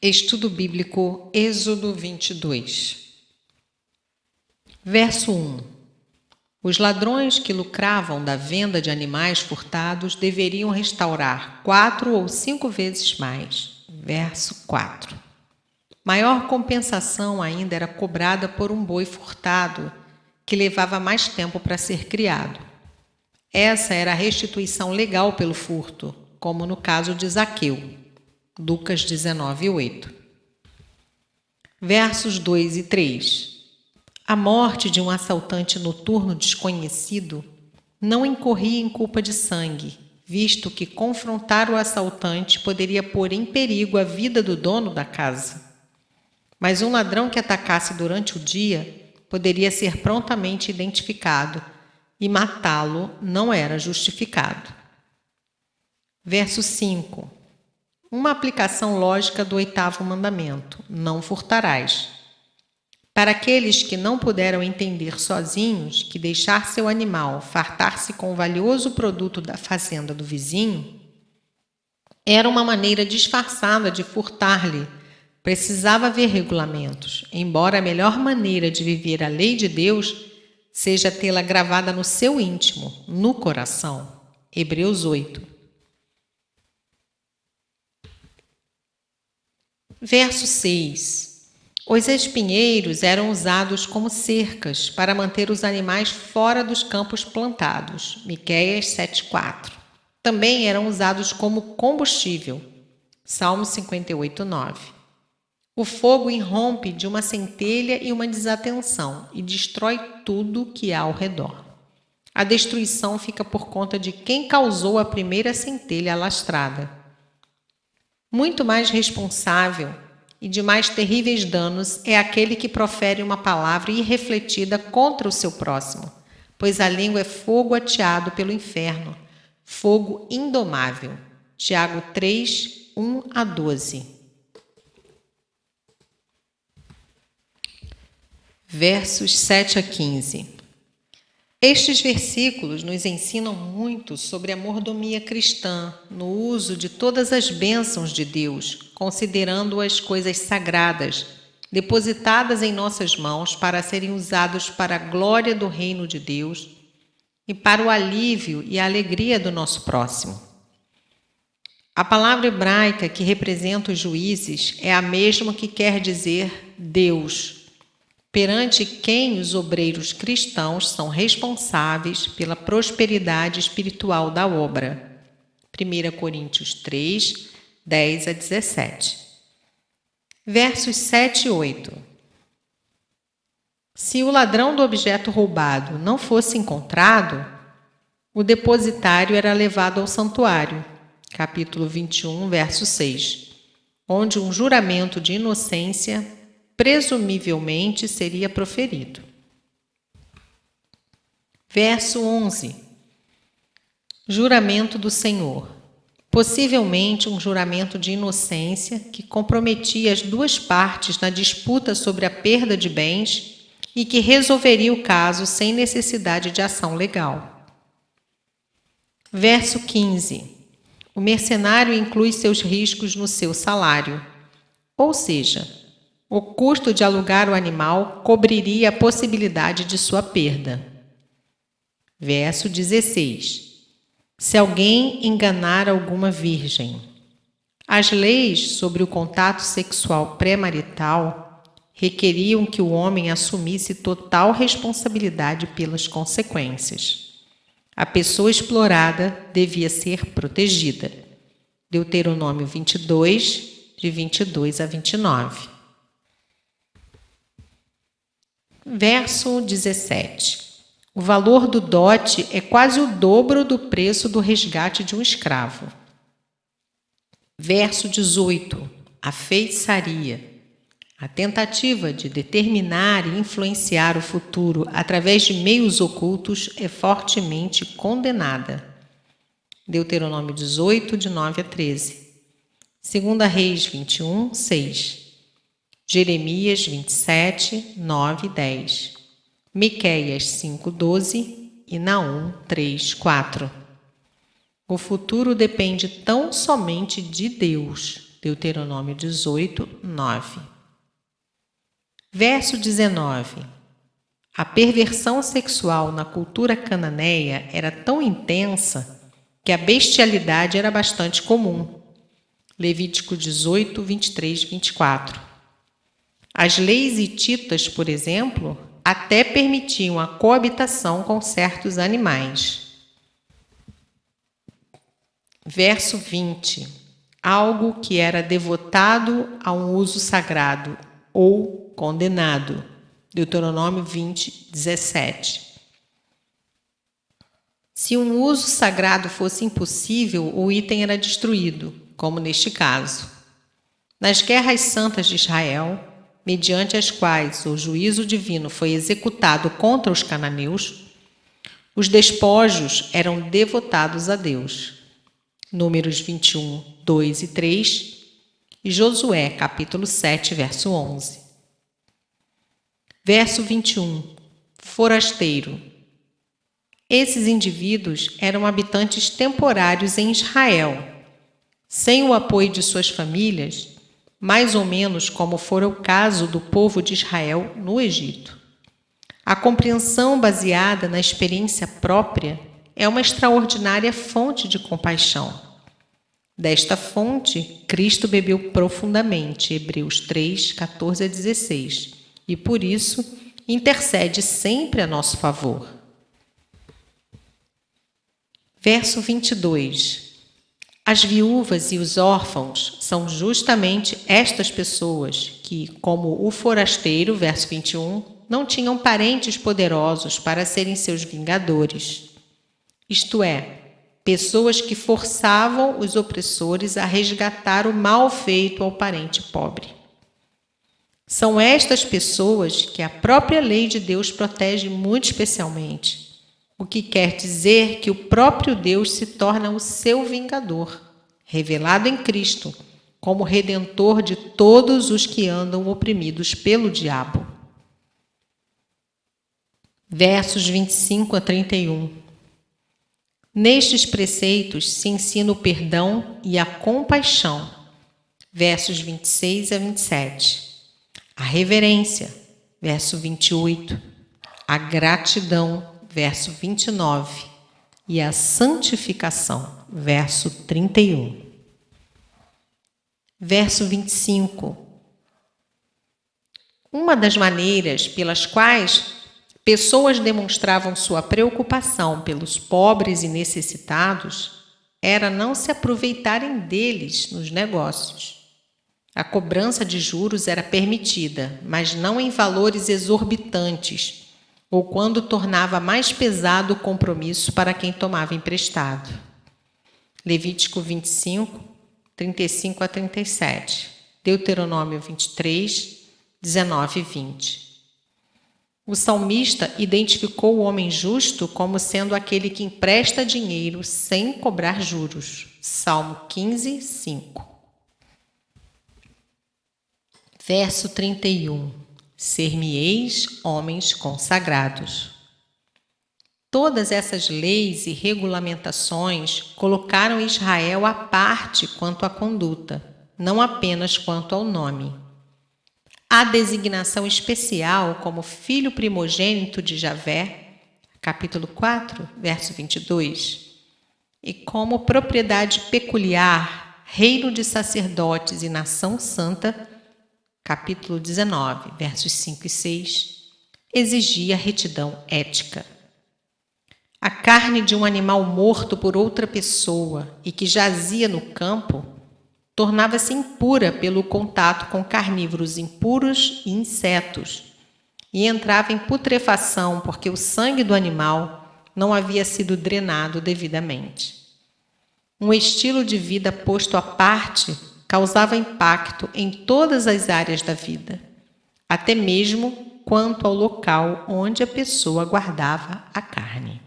Estudo Bíblico, Êxodo 22. Verso 1. Os ladrões que lucravam da venda de animais furtados deveriam restaurar 4 ou 5 vezes mais. Verso 4. Maior compensação ainda era cobrada por um boi furtado, que levava mais tempo para ser criado. Essa era a restituição legal pelo furto, como no caso de Zaqueu. Lucas 19:8. Versos 2 e 3. A morte de um assaltante noturno desconhecido não incorria em culpa de sangue, visto que confrontar o assaltante poderia pôr em perigo a vida do dono da casa. Mas um ladrão que atacasse durante o dia poderia ser prontamente identificado e matá-lo não era justificado. Verso 5. Uma aplicação lógica do 8º mandamento: não furtarás. Para aqueles que não puderam entender sozinhos que deixar seu animal fartar-se com o valioso produto da fazenda do vizinho era uma maneira disfarçada de furtar-lhe, precisava haver regulamentos, embora a melhor maneira de viver a lei de Deus seja tê-la gravada no seu íntimo, no coração. Hebreus 8. Verso 6. Os espinheiros eram usados como cercas para manter os animais fora dos campos plantados. Miqueias 7:4. Também eram usados como combustível. Salmo 58:9. O fogo irrompe de uma centelha e uma desatenção e destrói tudo que há ao redor. A destruição fica por conta de quem causou a primeira centelha alastrada. Muito mais responsável e de mais terríveis danos é aquele que profere uma palavra irrefletida contra o seu próximo, pois a língua é fogo ateado pelo inferno, fogo indomável. Tiago 3, 1 a 12. Versos 7 a 15. Estes versículos nos ensinam muito sobre a mordomia cristã no uso de todas as bênçãos de Deus, considerando-as coisas sagradas, depositadas em nossas mãos para serem usados para a glória do reino de Deus e para o alívio e a alegria do nosso próximo. A palavra hebraica que representa os juízes é a mesma que quer dizer Deus, perante quem os obreiros cristãos são responsáveis pela prosperidade espiritual da obra. 1 Coríntios 3, 10 a 17. Versos 7 e 8. Se o ladrão do objeto roubado não fosse encontrado, o depositário era levado ao santuário, capítulo 21, verso 6, onde um juramento de inocência presumivelmente seria proferido. Verso 11. Juramento do Senhor. Possivelmente um juramento de inocência que comprometia as duas partes na disputa sobre a perda de bens e que resolveria o caso sem necessidade de ação legal. Verso 15. O mercenário inclui seus riscos no seu salário, ou seja, o custo de alugar o animal cobriria a possibilidade de sua perda. Verso 16. Se alguém enganar alguma virgem. As leis sobre o contato sexual pré-marital requeriam que o homem assumisse total responsabilidade pelas consequências. A pessoa explorada devia ser protegida. Deuteronômio 22, de 22 a 29. Verso 17. O valor do dote é quase o dobro do preço do resgate de um escravo. Verso 18. A feitiçaria. A tentativa de determinar e influenciar o futuro através de meios ocultos é fortemente condenada. Deuteronômio 18, de 9 a 13. 2 Reis 21, 6. Jeremias 27, 9 e 10. Miqueias 5, 12 e Naum 3, 4. O futuro depende tão somente de Deus. Deuteronômio 18, 9. Verso 19. A perversão sexual na cultura cananeia era tão intensa que a bestialidade era bastante comum. Levítico 18, 23, 24. As leis hititas, por exemplo, até permitiam a coabitação com certos animais. Verso 20. Algo que era devotado a um uso sagrado ou condenado. Deuteronômio 20, 17. Se um uso sagrado fosse impossível, o item era destruído, como neste caso. Nas guerras santas de Israel, mediante as quais o juízo divino foi executado contra os cananeus, os despojos eram devotados a Deus. Números 21, 2 e 3 e Josué, capítulo 7, verso 11. Verso 21. Forasteiro. Esses indivíduos eram habitantes temporários em Israel, sem o apoio de suas famílias, mais ou menos como fora o caso do povo de Israel no Egito. A compreensão baseada na experiência própria é uma extraordinária fonte de compaixão. Desta fonte, Cristo bebeu profundamente, Hebreus 3, 14 a 16, e por isso intercede sempre a nosso favor. Verso 22. As viúvas e os órfãos são justamente estas pessoas que, como o forasteiro, verso 21, não tinham parentes poderosos para serem seus vingadores. Isto é, pessoas que forçavam os opressores a resgatar o mal feito ao parente pobre. São estas pessoas que a própria lei de Deus protege muito especialmente, o que quer dizer que o próprio Deus se torna o seu vingador, revelado em Cristo, como redentor de todos os que andam oprimidos pelo diabo. Versos 25 a 31. Nestes preceitos se ensina o perdão e a compaixão. Versos 26 a 27. A reverência. Verso 28. A gratidão. Verso 29. E a santificação. Verso 31. Verso 25. Uma das maneiras pelas quais pessoas demonstravam sua preocupação pelos pobres e necessitados era não se aproveitarem deles nos negócios. A cobrança de juros era permitida, mas não em valores exorbitantes, ou quando tornava mais pesado o compromisso para quem tomava emprestado. Levítico 25, 35 a 37, Deuteronômio 23, 19 e 20. O salmista identificou o homem justo como sendo aquele que empresta dinheiro sem cobrar juros. Salmo 15, 5. Verso 31. Ser-me-eis homens consagrados. Todas essas leis e regulamentações colocaram Israel à parte quanto à conduta, não apenas quanto ao nome. A designação especial como filho primogênito de Javé, capítulo 4, verso 22, e como propriedade peculiar, reino de sacerdotes e nação santa, capítulo 19, versos 5 e 6, exigia retidão ética. A carne de um animal morto por outra pessoa e que jazia no campo tornava-se impura pelo contato com carnívoros impuros e insetos, e entrava em putrefação porque o sangue do animal não havia sido drenado devidamente. Um estilo de vida posto à parte causava impacto em todas as áreas da vida, até mesmo quanto ao local onde a pessoa guardava a carne.